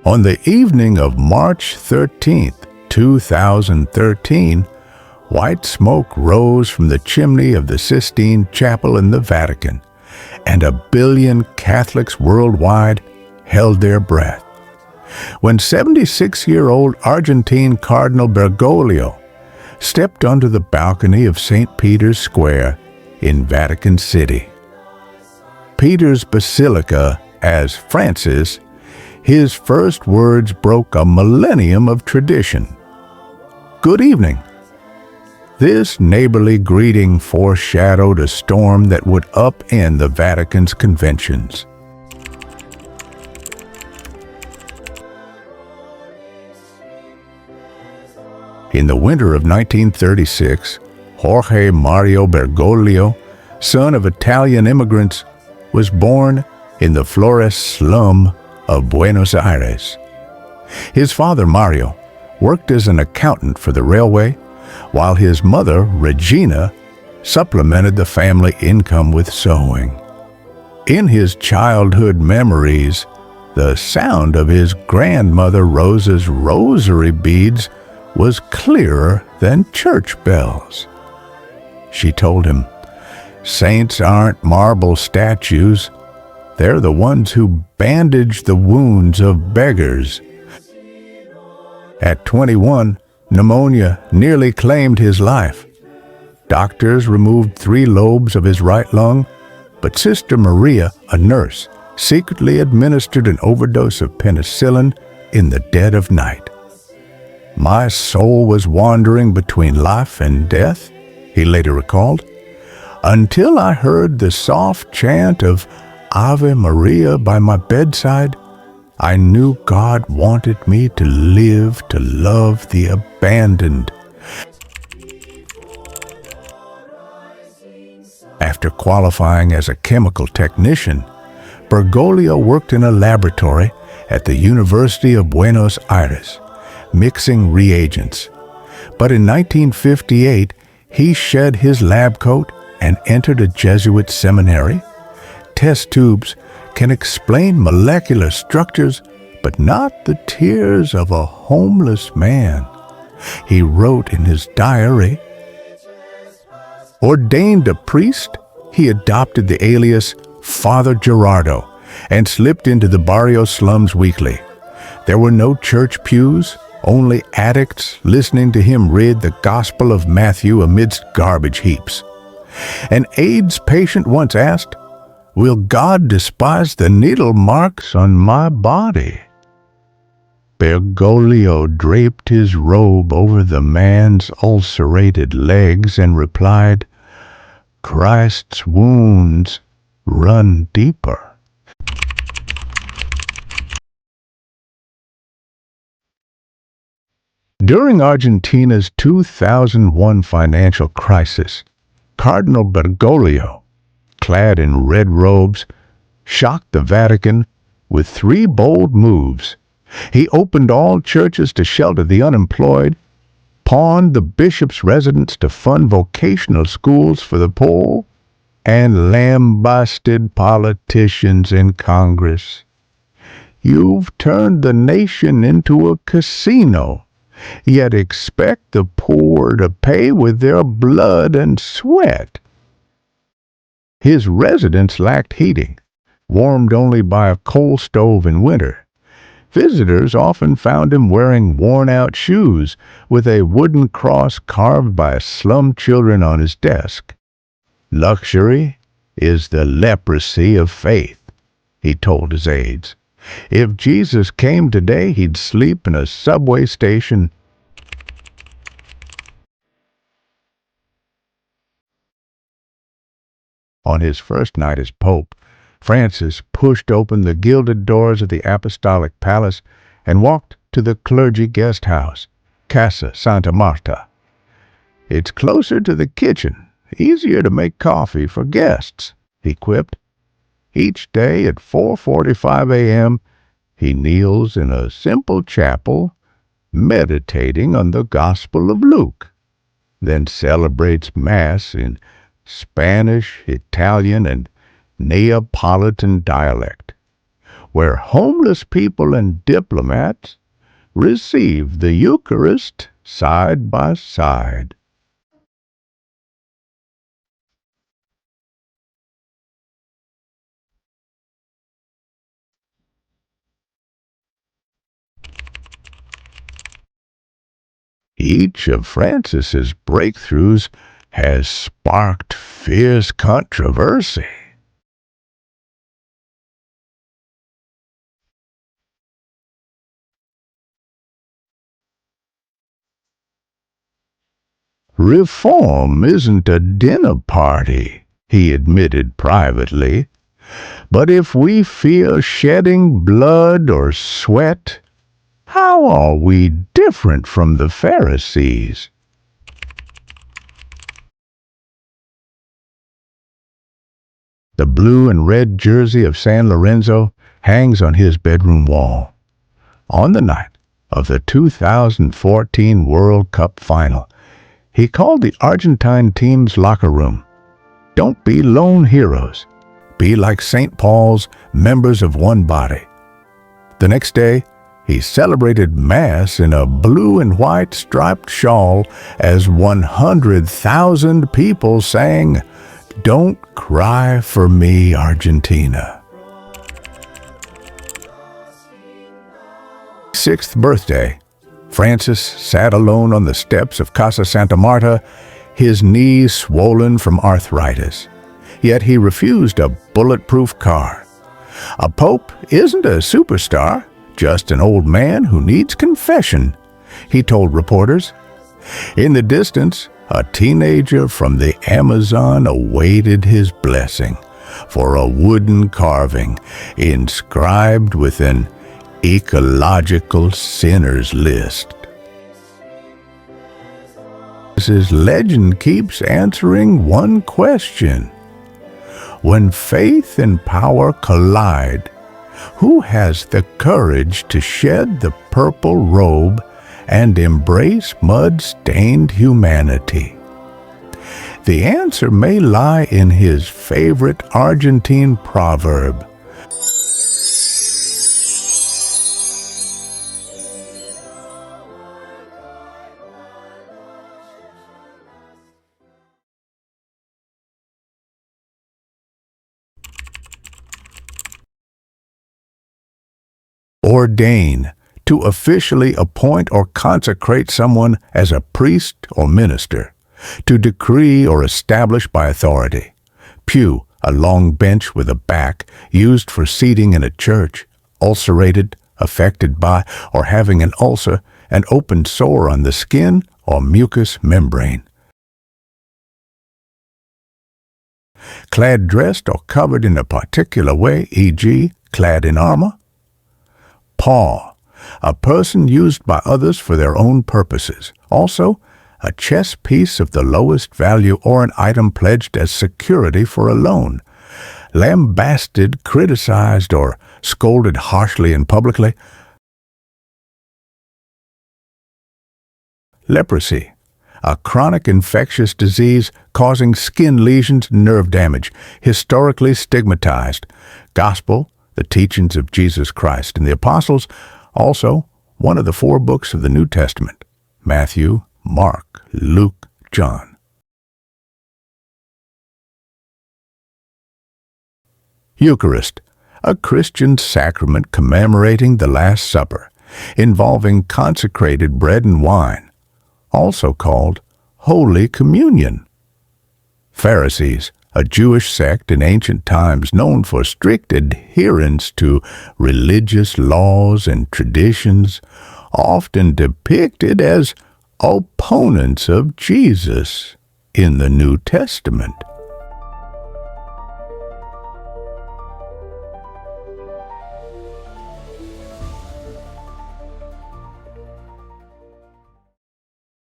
On the evening of March 13th, 2013, white smoke rose from the chimney of the Sistine Chapel in the Vatican, and 1 billion Catholics worldwide held their breath. When 76-year-old Argentine Cardinal Bergoglio stepped onto the balcony of St. Peter's Square in Vatican City. Peter's Basilica, as Francis, his first words broke a millennium of tradition. "Good evening." This neighborly greeting foreshadowed a storm that would upend the Vatican's conventions. In the winter of 1936, Jorge Mario Bergoglio, son of Italian immigrants, was born in the Flores slum of Buenos Aires. His father, Mario, worked as an accountant for the railway, while his mother, Regina, supplemented the family income with sewing. In his childhood memories, the sound of his grandmother Rosa's rosary beads was clearer than church bells. She told him, "Saints aren't marble statues. They're the ones who bandage the wounds of beggars." At 21, pneumonia nearly claimed his life. Doctors removed 3 lobes of his right lung, but Sister Maria, a nurse, secretly administered an overdose of penicillin in the dead of night. "My soul was wandering between life and death," he later recalled, "until I heard the soft chant of Ave Maria by my bedside. I knew God wanted me to live to love the abandoned." After qualifying as a chemical technician, Bergoglio worked in a laboratory at the University of Buenos Aires, mixing reagents. But in 1958, he shed his lab coat and entered a Jesuit seminary. Test tubes can explain molecular structures, but not the tears of a homeless man. He wrote in his diary. Ordained a priest, he adopted the alias Father Gerardo and slipped into the barrio slums weekly. There were no church pews, only addicts listening to him read the Gospel of Matthew amidst garbage heaps. An AIDS patient once asked, "Will God despise the needle marks on my body?" Bergoglio draped his robe over the man's ulcerated legs and replied, "Christ's wounds run deeper." During Argentina's 2001 financial crisis, Cardinal Bergoglio, clad in red robes, shocked the Vatican with 3 bold moves. He opened all churches to shelter the unemployed, pawned the bishop's residence to fund vocational schools for the poor, and lambasted politicians in Congress. "You've turned the nation into a casino, yet expect the poor to pay with their blood and sweat." His residence lacked heating, warmed only by a coal stove in winter. Visitors often found him wearing worn-out shoes with a wooden cross carved by slum children on his desk. "Luxury is the leprosy of faith," he told his aides. "If Jesus came today, he'd sleep in a subway station." On his first night as Pope, Francis pushed open the gilded doors of the Apostolic Palace and walked to the clergy guest house, Casa Santa Marta. "It's closer to the kitchen, easier to make coffee for guests," he quipped. Each day at 4:45 a.m., he kneels in a simple chapel, meditating on the Gospel of Luke, then celebrates Mass in Spanish, Italian, and Neapolitan dialect. where homeless people and diplomats receive the Eucharist side by side. Each of Francis's breakthroughs has sparked fierce controversy. Reform isn't a dinner party, he admitted privately, but if we feel shedding blood or sweat, how are we different from the Pharisees? The blue and red jersey of San Lorenzo hangs on his bedroom wall. On the night of the 2014 World Cup final, he called the Argentine team's locker room, "Don't be lone heroes. Be like St. Paul's members of one body." The next day, he celebrated Mass in a blue and white striped shawl as 100,000 people sang, "Don't Cry for Me, Argentina." 6th birthday, Francis sat alone on the steps of Casa Santa Marta, his knees swollen from arthritis. Yet he refused a bulletproof car. A pope isn't a superstar, just an old man who needs confession, he told reporters. In the distance, a teenager from the Amazon awaited his blessing for a wooden carving inscribed with an ecological sinner's list. This legend keeps answering one question. When faith and power collide, who has the courage to shed the purple robe and embrace mud-stained humanity? The answer may lie in his favorite Argentine proverb, ordain, to officially appoint or consecrate someone as a priest or minister, to decree or establish by authority. Pew, a long bench with a back used for seating in a church, ulcerated, affected by, or having an ulcer, an open sore on the skin or mucous membrane. Clad, dressed, or covered in a particular way, e.g., clad in armor. Paw, a person used by others for their own purposes. Also, a chess piece of the lowest value or an item pledged as security for a loan. Lambasted, criticized, or scolded harshly and publicly. Leprosy, a chronic infectious disease causing skin lesions and nerve damage, historically stigmatized. Gospel, the teachings of Jesus Christ and the apostles, also one of the 4 books of the New Testament, Matthew, Mark, Luke, John. Eucharist, a Christian sacrament commemorating the Last Supper, involving consecrated bread and wine, also called Holy Communion. Pharisees, a Jewish sect in ancient times known for strict adherence to religious laws and traditions, often depicted as opponents of Jesus in the New Testament.